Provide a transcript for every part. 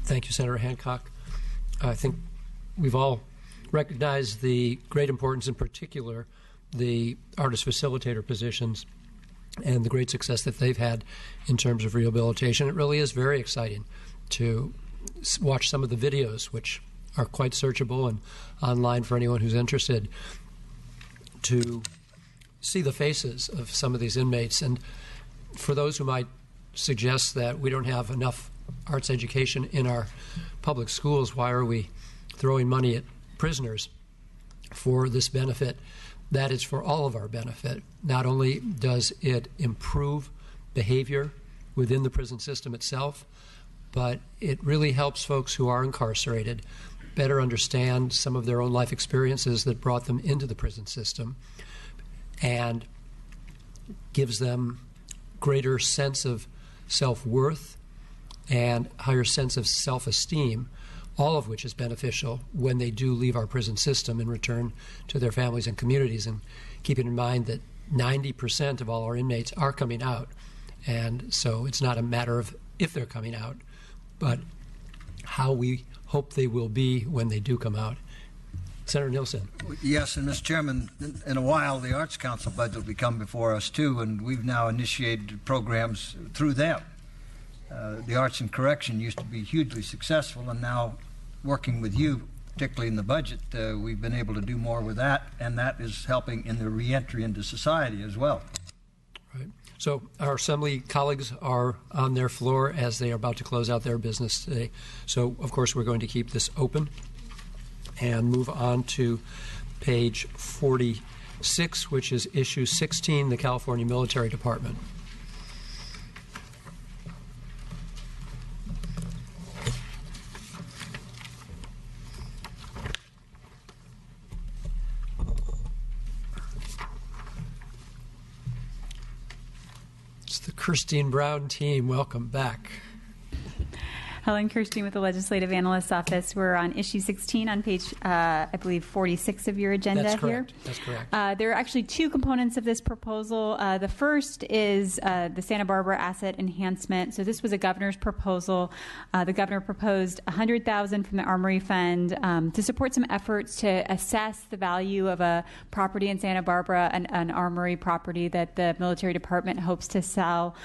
Thank you, Senator Hancock. I think we've all recognized the great importance, in particular, the artist facilitator positions and the great success that they've had in terms of rehabilitation. It really is very exciting to watch some of the videos, which are quite searchable and online for anyone who's interested, to see the faces of some of these inmates. And for those who might suggest that we don't have enough arts education in our public schools, why are we throwing money at prisoners for this benefit? That is for all of our benefit. Not only does it improve behavior within the prison system itself, but it really helps folks who are incarcerated better understand some of their own life experiences that brought them into the prison system, and gives them greater sense of self-worth and higher sense of self-esteem, all of which is beneficial when they do leave our prison system and return to their families and communities. And keeping in mind that 90% of all our inmates are coming out, and so it's not a matter of if they're coming out, but how we hope they will be when they do come out. Senator Nielsen. Yes, and Mr. Chairman, in a while the Arts Council budget will be come before us too, and we've now initiated programs through them. The Arts and Correction used to be hugely successful, and now working with you, particularly in the budget, we've been able to do more with that, and that is helping in the reentry into society as well. Right. So our Assembly colleagues are on their floor as they are about to close out their business today. So, of course, we're going to keep this open and move on to page 46, which is issue 16, the California Military Department. It's the Christine Brown team. Welcome back. Helen Kirstein with the Legislative Analyst's Office. We're on issue 16 on page, I believe, 46 of your agenda. That's correct. Here. That's correct. There are actually two components of this proposal. The first is the Santa Barbara Asset Enhancement. So this was a governor's proposal. The governor proposed $100,000 from the Armory Fund to support some efforts to assess the value of a property in Santa Barbara, an Armory property that the military department hopes to sell.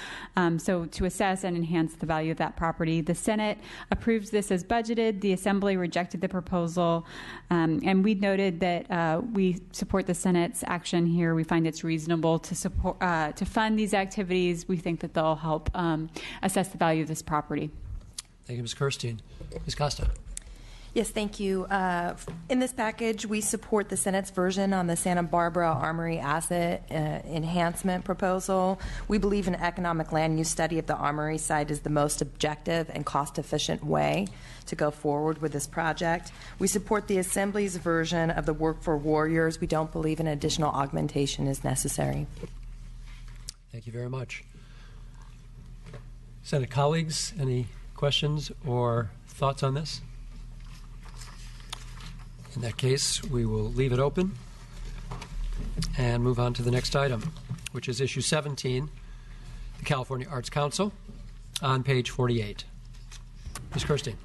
So to assess and enhance the value of that property. The Senate approves this as budgeted. The Assembly rejected the proposal, and we noted that we support the Senate's action here. We find it's reasonable to support to fund these activities. We think that they'll help assess the value of this property. Thank you, Ms. Kirstein. Ms. Costa. Yes, thank you. In this package, we support the Senate's version on the Santa Barbara Armory Asset Enhancement proposal. We believe an economic land use study of the Armory site is the most objective and cost-efficient way to go forward with this project. We support the Assembly's version of the Work for Warriors. We don't believe an additional augmentation is necessary. Thank you very much. Senate colleagues, any questions or thoughts on this? In that case, we will leave it open and move on to the next item, which is issue 17, the California Arts Council, on page 48. Ms. Kirstein.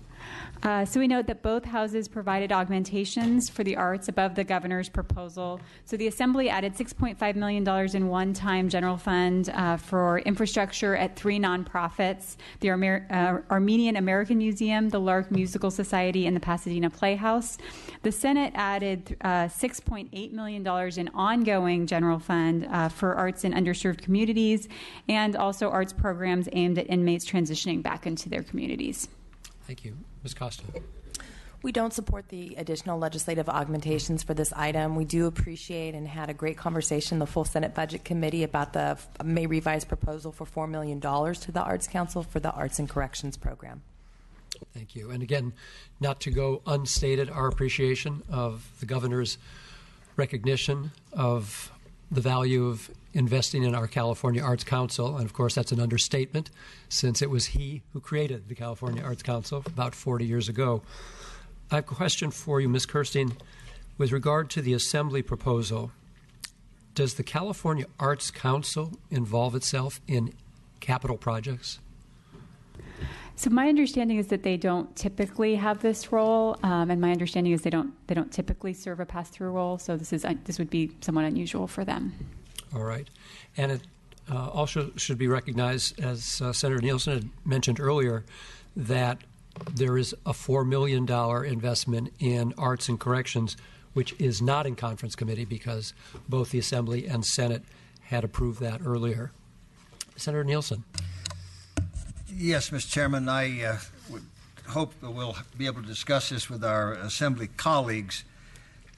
So we note that both houses provided augmentations for the arts above the governor's proposal. So the Assembly added $6.5 million in one-time general fund for infrastructure at three nonprofits, the Armenian American Museum, the Lark Musical Society, and the Pasadena Playhouse. The Senate added $6.8 million in ongoing general fund for arts in underserved communities, and also arts programs aimed at inmates transitioning back into their communities. Thank you. Ms. Costa. We don't support the additional legislative augmentations for this item. We do appreciate and had a great conversation in the full Senate Budget Committee about the May revised proposal for $4 million to the Arts Council for the Arts and Corrections program. Thank you. And again, not to go unstated, our appreciation of the governor's recognition of the value of investing in our California Arts Council. And of course, that's an understatement, since it was he who created the California Arts Council about 40 years ago. I have a question for you, Ms. Kirstein. With regard to the Assembly proposal, does the California Arts Council involve itself in capital projects? So my understanding is that they don't typically have this role, and my understanding is they don't typically serve a pass-through role. So this would be somewhat unusual for them. All right. And it also should be recognized, as Senator Nielsen had mentioned earlier, that there is a $4 million investment in arts and corrections, which is not in conference committee because both the Assembly and Senate had approved that earlier. Senator Nielsen. Yes, Mr. Chairman, I would hope that we'll be able to discuss this with our Assembly colleagues.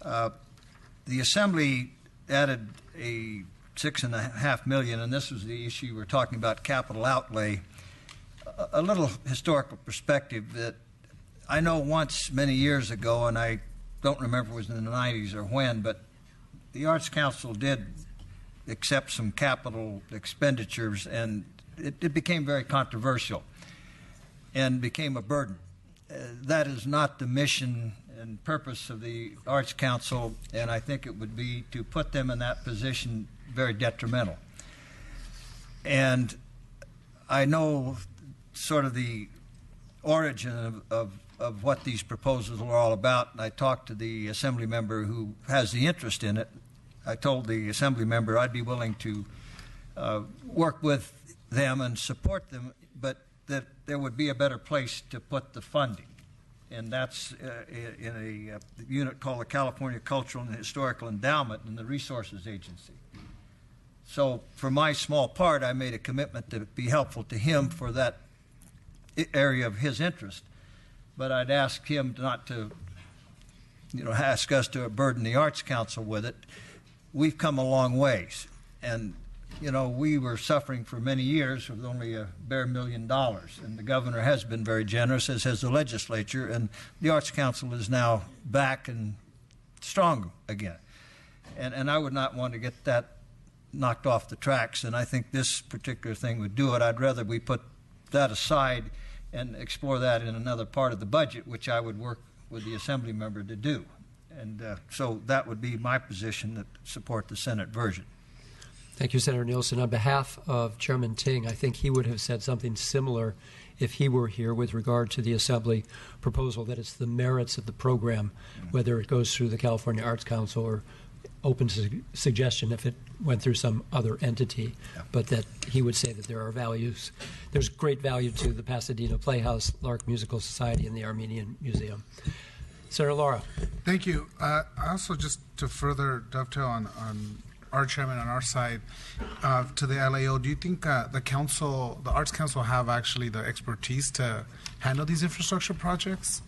The Assembly added a $6.5 million, and this was the issue we're talking about, capital outlay. A little historical perspective that I know once many years ago, and I don't remember if it was in the 90s or when, but the Arts Council did accept some capital expenditures, and it became very controversial and became a burden. That is not the mission and purpose of the Arts Council, and I think it would be to put them in that position very detrimental. And I know sort of the origin of what these proposals are all about, and I talked to the Assembly member who has the interest in it. I told the Assembly member I'd be willing to work with them and support them, but that there would be a better place to put the funding. And that's in a unit called the California Cultural and Historical Endowment in the Resources Agency. So for my small part, I made a commitment to be helpful to him for that area of his interest. But I'd ask him not to, ask us to burden the Arts Council with it. We've come a long ways. And we were suffering for many years with only a bare $1 million, and the governor has been very generous, as has the legislature, and the Arts Council is now back and strong again. And I would not want to get that knocked off the tracks, and I think this particular thing would do it. I'd rather we put that aside and explore that in another part of the budget, which I would work with the Assembly member to do. And so that would be my position, that support the Senate version. Thank you, Senator Nielsen. On behalf of Chairman Ting, I think he would have said something similar if he were here with regard to the Assembly proposal, that it's the merits of the program, whether it goes through the California Arts Council or open to suggestion if it went through some other entity, but that he would say that there are values. There's great value to the Pasadena Playhouse, Lark Musical Society, and the Armenian Museum. Senator Laura. Thank you. Also, just to further dovetail on our chairman on our side, to the LAO, do you think the Arts Council have actually the expertise to handle these infrastructure projects?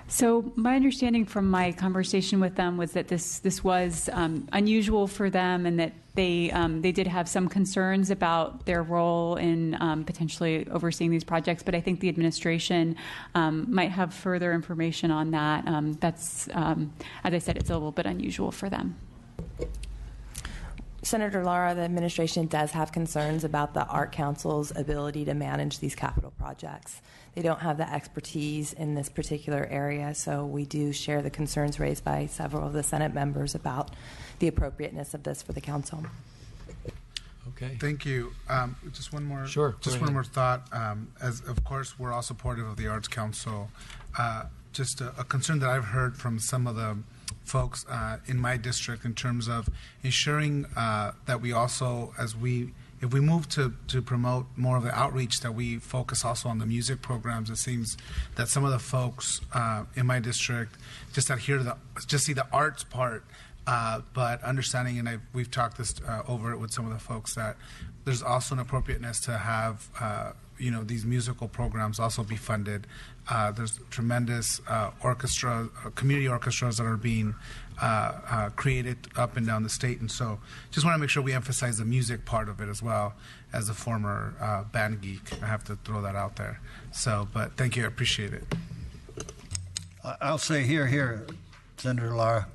So my understanding from my conversation with them was that this was unusual for them, and that they did have some concerns about their role in potentially overseeing these projects. But I think the administration might have further information on that. That's, as I said, it's a little bit unusual for them. Senator Lara, the administration does have concerns about the Art Council's ability to manage these capital projects. They don't have the expertise in this particular area, so we do share the concerns raised by several of the Senate members about the appropriateness of this for the council. Okay. Thank you. Just one more. Sure. Just one more thought. As of course, we're all supportive of the Arts Council. Just a concern that I've heard from some of the folks in my district in terms of ensuring that we also, if we move to promote more of the outreach, that we focus also on the music programs. It seems that some of the folks in my district just adhere to just see the arts part, but understanding, and we've talked this over it with some of the folks, that there's also an appropriateness to have these musical programs also be funded. There's tremendous community orchestras that are being created up and down the state, and so just want to make sure we emphasize the music part of it as well. As a former band geek, I have to throw that out there. So, but thank you, I appreciate it. I'll say here, Senator Lara,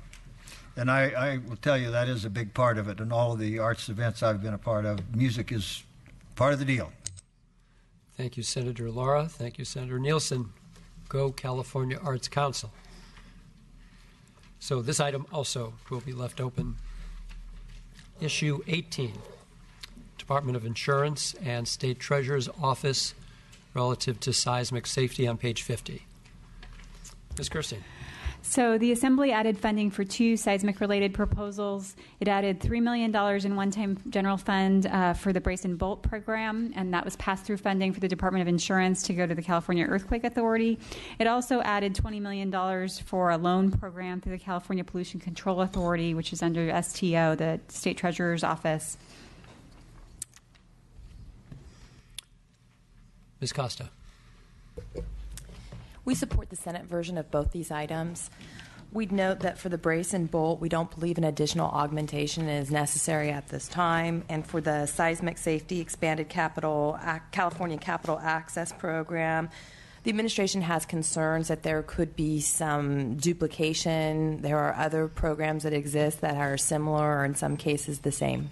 and I will tell you that is a big part of it. And all of the arts events I've been a part of, music is part of the deal. Thank you, Senator Lara. Thank you, Senator Nielsen. Go California Arts Council. So this item also will be left open. Issue 18, Department of Insurance and State Treasurer's Office relative to seismic safety on page 50. Ms. Kirstein. So the Assembly added funding for 2 seismic-related proposals. It added $3 million in one-time general fund for the Brace and Bolt program, and that was pass-through funding for the Department of Insurance to go to the California Earthquake Authority. It also added $20 million for a loan program through the California Pollution Control Authority, which is under STO, the State Treasurer's Office. Ms. Costa. We support the Senate version of both these items. We'd note that for the Brace and Bolt, we don't believe an additional augmentation is necessary at this time. And for the Seismic Safety Expanded California Capital Access Program, the administration has concerns that there could be some duplication. There are other programs that exist that are similar or in some cases the same.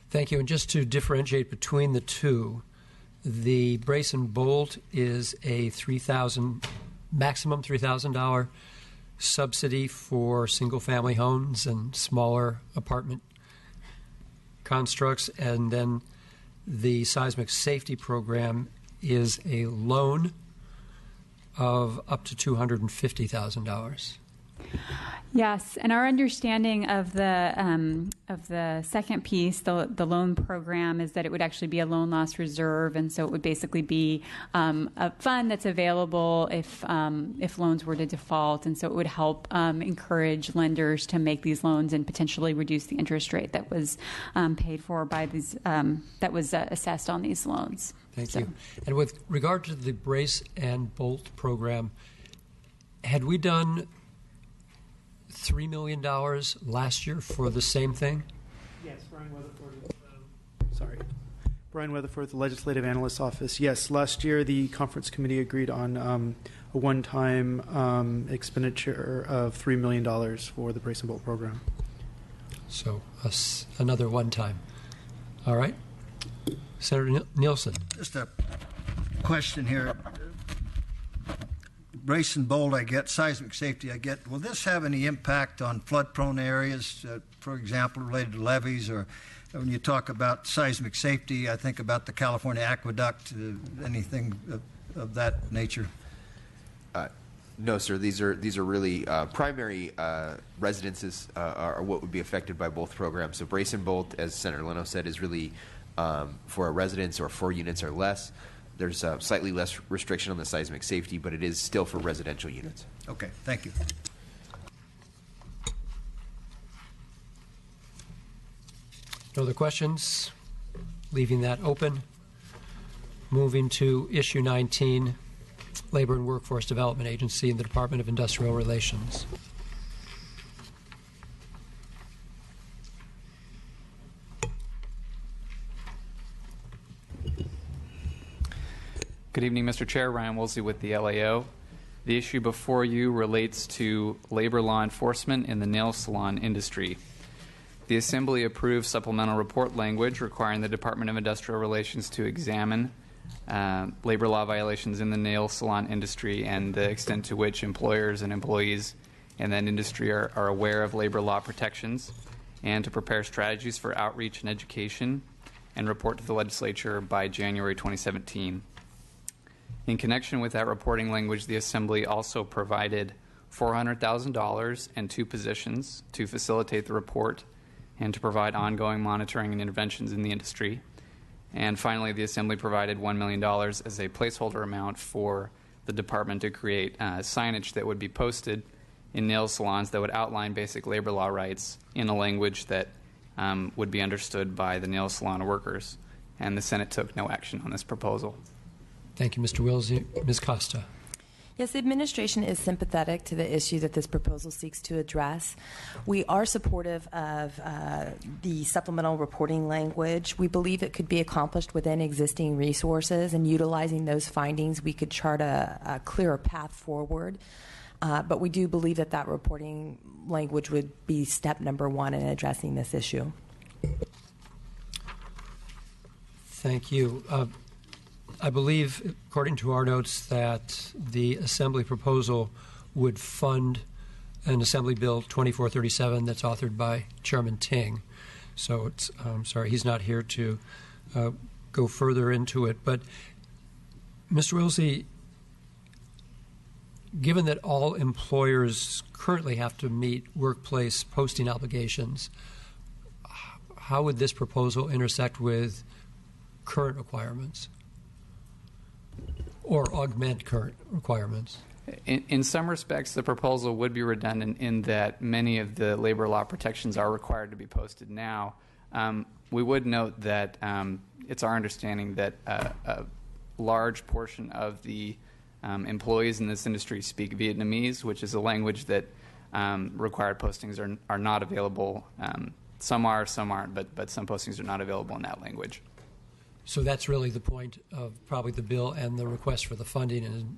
Thank you. And just to differentiate between the two, the Brace and Bolt is a maximum $3,000 subsidy for single-family homes and smaller apartment constructs, and then the seismic safety program is a loan of up to $250,000. Yes, and our understanding of the second piece, the loan program, is that it would actually be a loan loss reserve, and so it would basically be a fund that's available if loans were to default, and so it would help encourage lenders to make these loans and potentially reduce the interest rate that was paid for by these that was assessed on these loans. Thank you. And with regard to the Brace and Bolt program, had we done $3 million last year for the same thing? Yes, Brian Weatherford, the Legislative Analyst's Office. Yes, last year the conference committee agreed on a one-time expenditure of $3 million for the Brace and Bolt program. So another one time. All right. Senator Nielsen. Just a question here. Brace and Bolt, I get. Seismic safety, I get. Will this have any impact on flood-prone areas, for example, related to levees? Or when you talk about seismic safety, I think about the California Aqueduct, anything of that nature? No, sir. These are really primary residences are what would be affected by both programs. So Brace and Bolt, as Senator Leno said, is really for a residence or 4 units or less. There's slightly less restriction on the seismic safety, but it is still for residential units. Okay, thank you. No other questions? Leaving that open. Moving to issue 19, Labor and Workforce Development Agency and the Department of Industrial Relations. Good evening, Mr. Chair. Ryan Woolsey with the LAO. The issue before you relates to labor law enforcement in the nail salon industry. The Assembly approved supplemental report language requiring the Department of Industrial Relations to examine labor law violations in the nail salon industry and the extent to which employers and employees in that industry are aware of labor law protections, and to prepare strategies for outreach and education and report to the legislature by January 2017. In connection with that reporting language, the Assembly also provided $400,000 and 2 positions to facilitate the report and to provide ongoing monitoring and interventions in the industry. And finally, the Assembly provided $1 million as a placeholder amount for the department to create signage that would be posted in nail salons that would outline basic labor law rights in a language that would be understood by the nail salon workers. And the Senate took no action on this proposal. Thank you, Mr. Woolsey. Ms. Costa. Yes, the administration is sympathetic to the issue that this proposal seeks to address. We are supportive of the supplemental reporting language. We believe it could be accomplished within existing resources, and utilizing those findings, we could chart a clearer path forward. But we do believe that reporting language would be step number 1 in addressing this issue. Thank you. I believe, according to our notes, that the Assembly proposal would fund an Assembly Bill 2437 that's authored by Chairman Ting. So it's, sorry, he's not here to go further into it. But Mr. Wilsey, given that all employers currently have to meet workplace posting obligations, how would this proposal intersect with current requirements or augment current requirements? In some respects, the proposal would be redundant in that many of the labor law protections are required to be posted now. We would note that it's our understanding that a large portion of the employees in this industry speak Vietnamese, which is a language that required postings are not available. Some are, some aren't, but some postings are not available in that language. So that's really the point of probably the bill and the request for the funding, and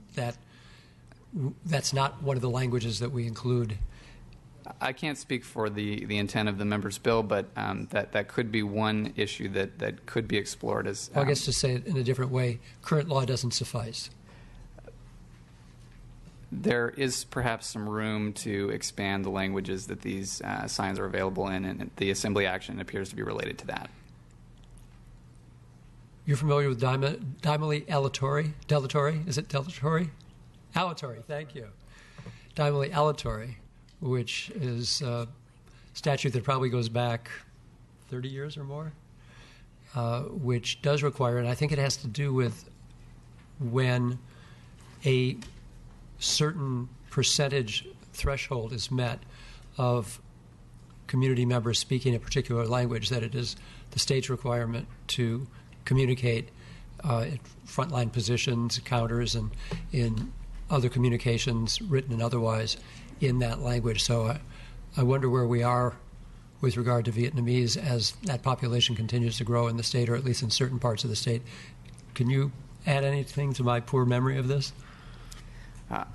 that's not one of the languages that we include. I can't speak for the intent of the member's bill, but that could be one issue that could be explored as. Well, I guess to say it in a different way, current law doesn't suffice. There is perhaps some room to expand the languages that these signs are available in, and the Assembly action appears to be related to that. You're familiar with Dimely aleatory? Delatory? Is it delatory? Aleatory, thank you. Dimely aleatory, which is a statute that probably goes back 30 years or more, which does require, and I think it has to do with when a certain percentage threshold is met of community members speaking a particular language, that it is the state's requirement to communicate at frontline positions, counters, and in other communications, written and otherwise, in that language. So I wonder where we are with regard to Vietnamese as that population continues to grow in the state, or at least in certain parts of the state. Can you add anything to my poor memory of this?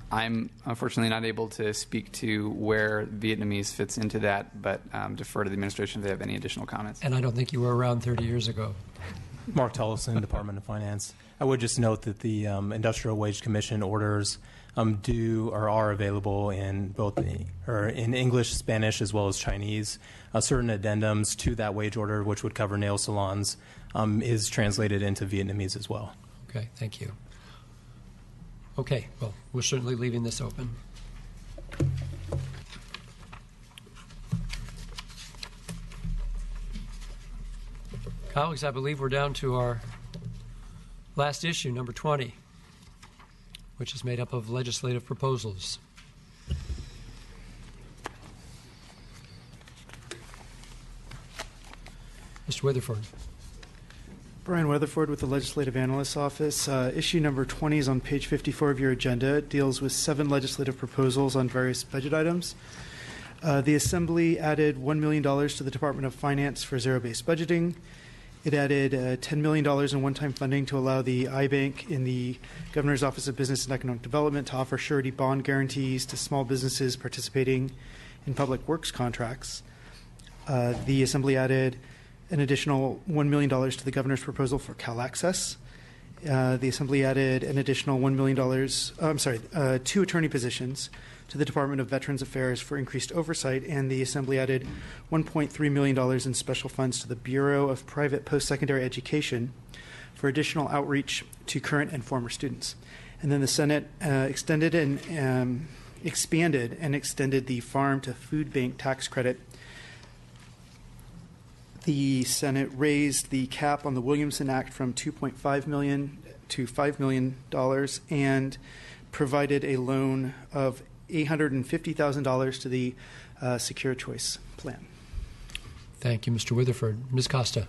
I'm unfortunately not able to speak to where Vietnamese fits into that, but defer to the administration if they have any additional comments. And I don't think you were around 30 years ago. Mark Tellison, Department of Finance. I would just note that the Industrial Wage Commission orders are available in both in English, Spanish, as well as Chinese. Certain addendums to that wage order, which would cover nail salons, is translated into Vietnamese as well. Okay, thank you. Okay, well, we're certainly leaving this open. Colleagues, I believe we're down to our last issue, number 20, which is made up of legislative proposals. Mr. Witherford. Brian Weatherford with the Legislative Analyst's Office. Issue number 20 is on page 54 of your agenda. It deals with 7 legislative proposals on various budget items. The Assembly added $1 million to the Department of Finance for zero-based budgeting. It added $10 million in one-time funding to allow the iBank in the Governor's Office of Business and Economic Development to offer surety bond guarantees to small businesses participating in public works contracts. The Assembly added an additional $1 million to the Governor's proposal for CalAccess. The Assembly added an additional $1 million, 2 attorney positions to the Department of Veterans Affairs for increased oversight, and the Assembly added $1.3 million in special funds to the Bureau of Private Post-Secondary Education for additional outreach to current and former students. And then the Senate expanded and extended the farm to food bank tax credit. The Senate raised the cap on the Williamson Act from $2.5 million to $5 million and provided a loan of $850,000 to the Secure Choice Plan. Thank you, Mr. Witherford. Ms. Costa.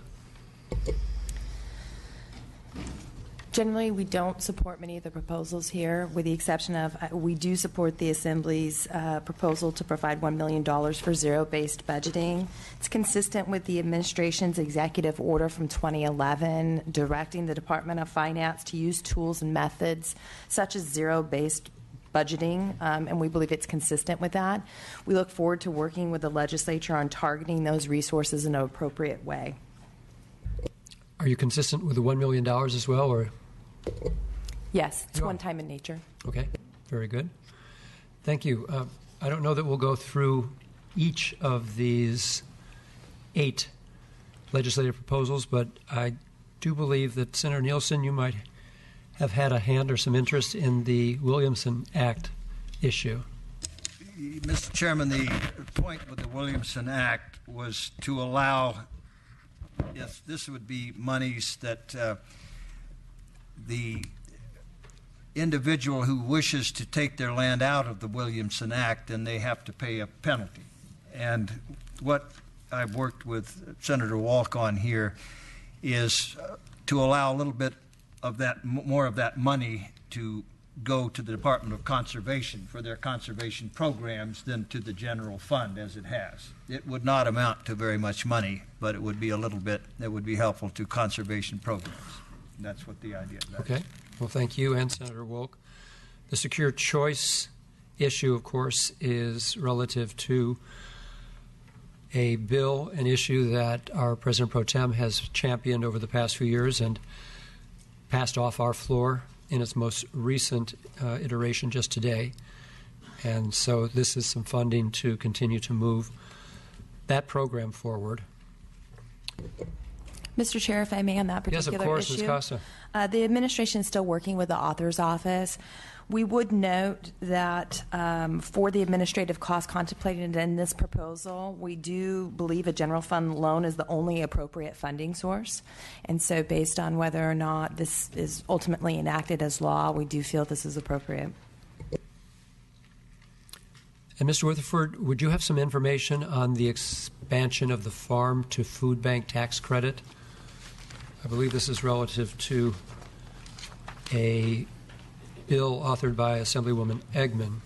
Generally, we don't support many of the proposals here, with the exception of we do support the Assembly's proposal to provide $1 million for zero-based budgeting. It's consistent with the administration's executive order from 2011 directing the Department of Finance to use tools and methods such as zero-based budgeting, and we believe it's consistent with that. We look forward to working with the legislature on targeting those resources in an appropriate way. Are you consistent with the $1 million as well, or? Yes, it's one-time in nature. Okay, very good. Thank you. I don't know that we'll go through each of these 8 legislative proposals, but I do believe that Senator Nielsen, you might have had a hand or some interest in the Williamson Act issue. Mr. Chairman, the point with the Williamson Act was to allow, yes, this would be monies that the individual who wishes to take their land out of the Williamson Act, then they have to pay a penalty. And what I've worked with Senator Walk on here is to allow a little bit of that, more of that money to go to the Department of Conservation for their conservation programs than to the general fund as it has. It would not amount to very much money, but it would be a little bit that would be helpful to conservation programs. That's what the idea is. Okay. Well, thank you and Senator Wolk. The secure choice issue, of course, is relative to a bill, an issue that our President Pro Tem has championed over the past few years and passed off our floor in its most recent iteration just today. And so this is some funding to continue to move that program forward. Mr. Chair, if I may, on that particular issue. Yes, of course, Ms. Costa. The administration is still working with the author's office. We would note that for the administrative costs contemplated in this proposal, we do believe a general fund loan is the only appropriate funding source. And so based on whether or not this is ultimately enacted as law, we do feel this is appropriate. And Mr. Rutherford, would you have some information on the expansion of the farm to food bank tax credit? I believe this is relative to a bill authored by Assemblywoman Eggman.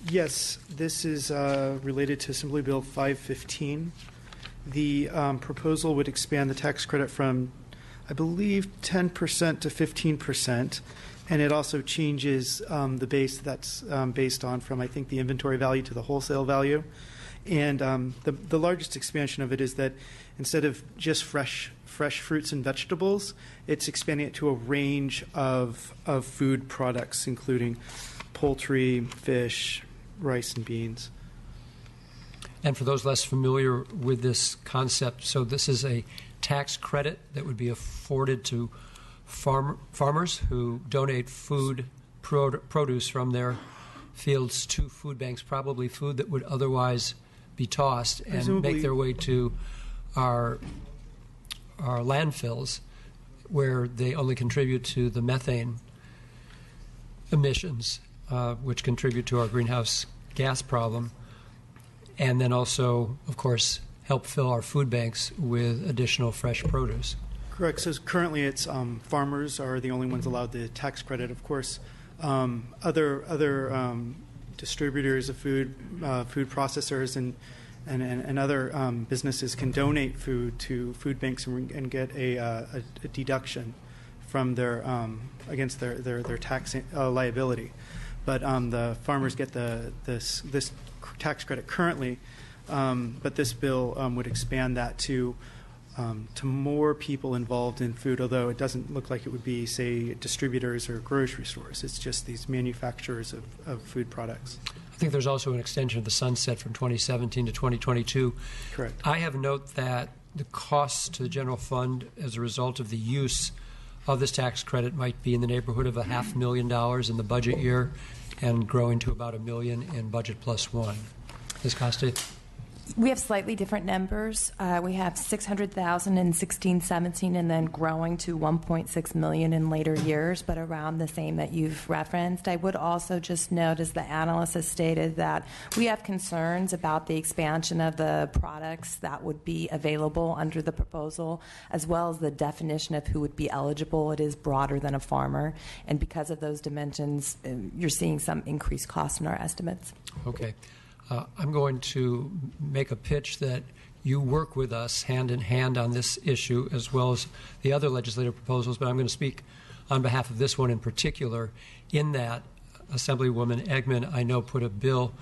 Yes, this is related to Assembly Bill 515. The proposal would expand the tax credit from, I believe, 10% to 15%, and it also changes the base that's based on from, I think, the inventory value to the wholesale value. And the largest expansion of it is that instead of just fresh fruits and vegetables, it's expanding it to a range of food products, including poultry, fish, rice, and beans. And for those less familiar with this concept, so this is a tax credit that would be afforded to farmers who donate food produce from their fields to food banks, probably food that would otherwise be tossed and Presumably make their way to our landfills, where they only contribute to the methane emissions, which contribute to our greenhouse gas problem, and then also, of course, help fill our food banks with additional fresh produce. Correct. So currently, it's farmers are the only ones allowed the tax credit. Of course, other distributors of food, food processors, and other businesses can donate food to food banks and get a deduction from their against their tax liability. But the farmers get this tax credit currently, but this bill would expand that to more people involved in food, although it doesn't look like it would be, say, distributors or grocery stores. It's just these manufacturers of food products. I think there's also an extension of the sunset from 2017 to 2022. Correct. I have a note that the costs to the general fund as a result of the use of this tax credit might be in the neighborhood of $500,000 in the budget year and growing to about $1 million in budget plus one. Ms. Costa? We have slightly different numbers. We have 600,000 in 16-17 and then growing to 1.6 million in later years, but around the same that you've referenced. I would also just note, as the analyst has stated, that we have concerns about the expansion of the products that would be available under the proposal, as well as the definition of who would be eligible. It is broader than a farmer, and because of those dimensions, you're seeing some increased costs in our estimates. Okay. I'm going to make a pitch that you work with us hand in hand on this issue as well as the other legislative proposals, but I'm going to speak on behalf of this one in particular, in that Assemblywoman Eggman, I know, put a bill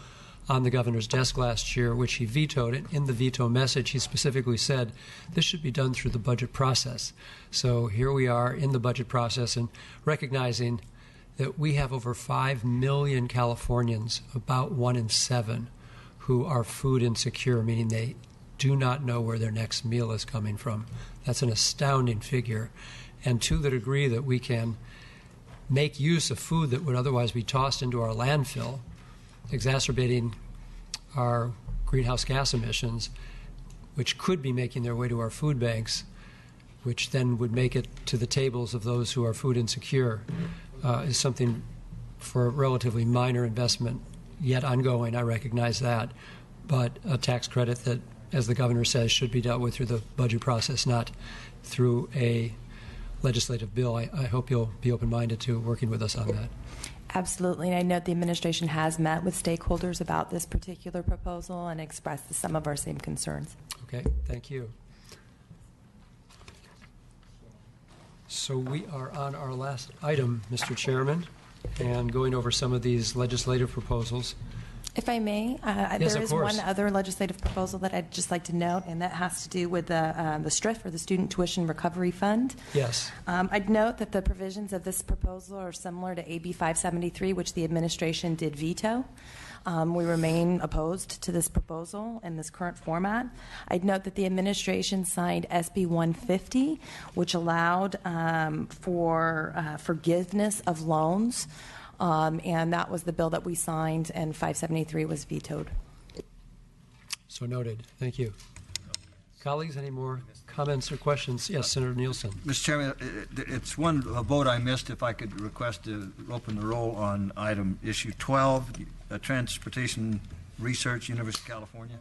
on the governor's desk last year, which he vetoed. And in the veto message, he specifically said this should be done through the budget process. So here we are in the budget process and recognizing that we have over 5 million Californians, about 1 in 7, who are food insecure, meaning they do not know where their next meal is coming from. That's an astounding figure. And to the degree that we can make use of food that would otherwise be tossed into our landfill, exacerbating our greenhouse gas emissions, which could be making their way to our food banks, which then would make it to the tables of those who are food insecure, is something for a relatively minor investment, yet ongoing. I recognize that. But a tax credit that, as the governor says, should be dealt with through the budget process, not through a legislative bill. I hope you'll be open-minded to working with us on that. Absolutely. And I know the administration has met with stakeholders about this particular proposal and expressed some of our same concerns. Okay, thank you. So we are on our last item, Mr. Chairman, and going over some of these legislative proposals. If I may, Yes, there of is course. one other legislative proposal that I'd just like to note, and that has to do with the STRIF, or the Student Tuition Recovery Fund. Yes. I'd note that the provisions of this proposal are similar to AB 573, which the administration did veto. We remain opposed to this proposal in this current format. I'd note that the administration signed SB 150, which allowed for forgiveness of loans. And that was the bill that we signed, and 573 was vetoed. So noted. Thank you. Colleagues, any more comments or questions? Yes, Senator Nielsen. Mr. Chairman, it's a vote I missed. If I could request to open the roll on item issue 12, Transportation Research, University of California.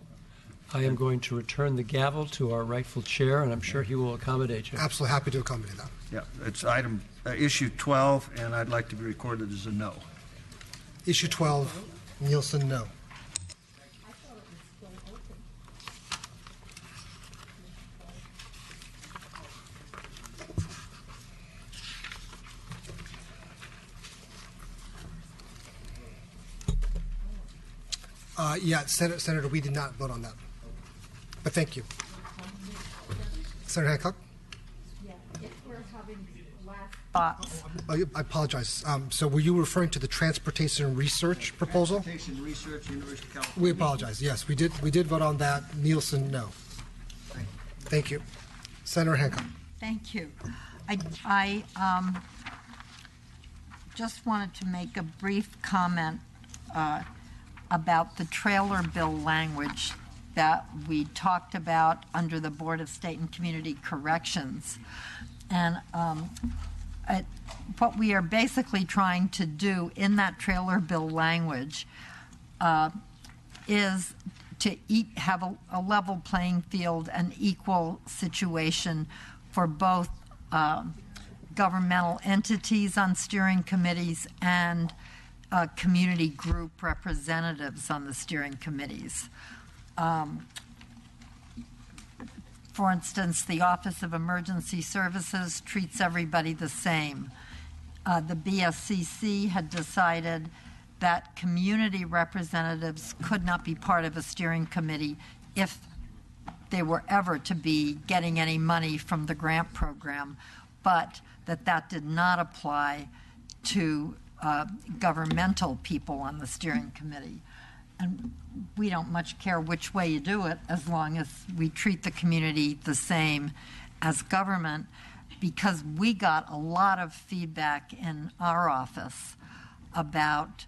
I am going to return the gavel to our rightful chair, and I'm sure he will accommodate you. Absolutely happy to accommodate that. Yeah, it's item issue 12, and I'd like to be recorded as a no. Issue 12, Nielsen, no. Yeah, Senator, we did not vote on that. But thank you. Senator Hancock? Thoughts. Oh, I apologize. So were you referring to the Transportation Research proposal? Transportation Research, University of California. We apologize. Yes, we did vote on that. Nielsen, no. Thank you. Senator Hancock. Thank you. I just wanted to make a brief comment about the trailer bill language that we talked about under the Board of State and Community Corrections. And what we are basically trying to do in that trailer bill language is to have a level playing field, an equal situation for both governmental entities on steering committees and community group representatives on the steering committees. For instance, the Office of Emergency Services treats everybody the same. The BSCC had decided that community representatives could not be part of a steering committee if they were ever to be getting any money from the grant program, but that did not apply to governmental people on the steering committee. And we don't much care which way you do it as long as we treat the community the same as government, because we got a lot of feedback in our office about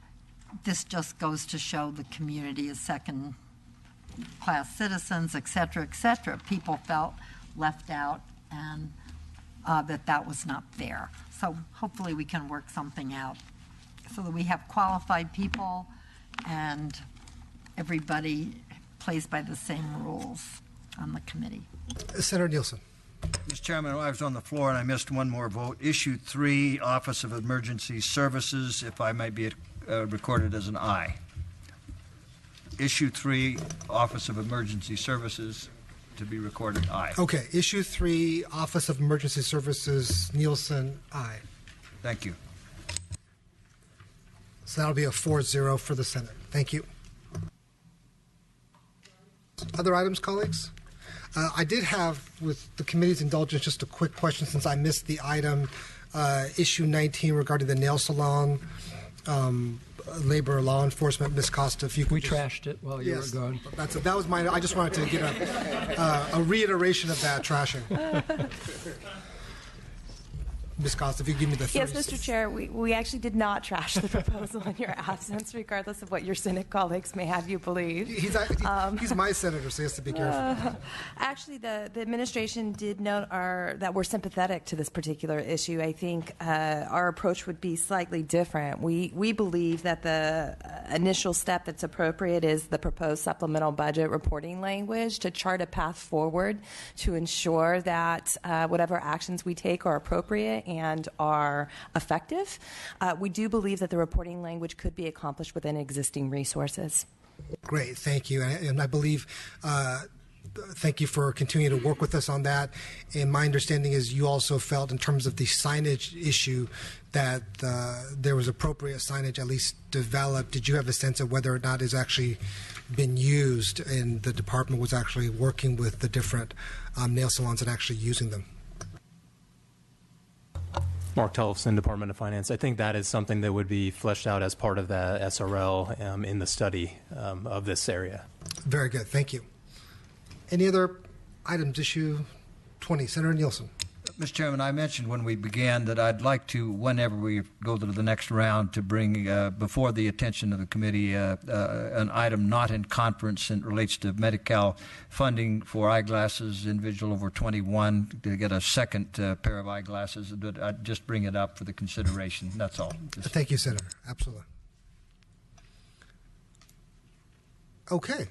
this. Just goes to show the community is second-class citizens, et cetera, et cetera. People felt left out, and that was not fair. So hopefully we can work something out so that we have qualified people and everybody plays by the same rules on the committee. Senator Nielsen. Mr. Chairman, I was on the floor and I missed one more vote. Issue 3, Office of Emergency Services, if I might be recorded as an aye. Issue 3, Office of Emergency Services, to be recorded aye. Okay. Issue 3, Office of Emergency Services, Nielsen, aye. Thank you. So that'll be a 4-0 for the Senate. Thank you. Other items, colleagues? I did have, with the committee's indulgence, just a quick question since I missed the item, issue 19 regarding the nail salon, labor law enforcement. Ms. Costa, if you could. We trashed it while you were gone. That was mine. I just wanted to get a reiteration of that trashing. Ms. Costa, if you give me the 30 Yes, Mr. Chair, we actually did not trash the proposal in your absence, regardless of what your Senate colleagues may have you believe. He's my senator, so he has to be careful. Actually, the administration did note that we're sympathetic to this particular issue. I think our approach would be slightly different. We believe that the initial step that's appropriate is the proposed supplemental budget reporting language to chart a path forward to ensure that whatever actions we take are appropriate and are effective. We do believe that the reporting language could be accomplished within existing resources. Great, thank you. And I believe, thank you for continuing to work with us on that. And my understanding is you also felt, in terms of the signage issue, that there was appropriate signage at least developed. Did you have a sense of whether or not it's actually been used and the department was actually working with the different nail salons and actually using them? Mark Tellefson, Department of Finance. I think that is something that would be fleshed out as part of the SRL in the study of this area. Very good. Thank you. Any other items? Issue 20. Senator Nielsen. Mr. Chairman, I mentioned when we began that I'd like to, whenever we go to the next round, to bring before the attention of the committee an item not in conference and relates to Medi-Cal funding for eyeglasses, individual over 21 to get a second pair of eyeglasses. I'd just bring it up for the consideration. That's all. Thank you, Senator. Absolutely. Okay.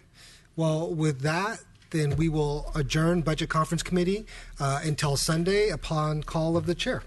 Well, with that, then we will adjourn Budget Conference Committee until Sunday upon call of the chair.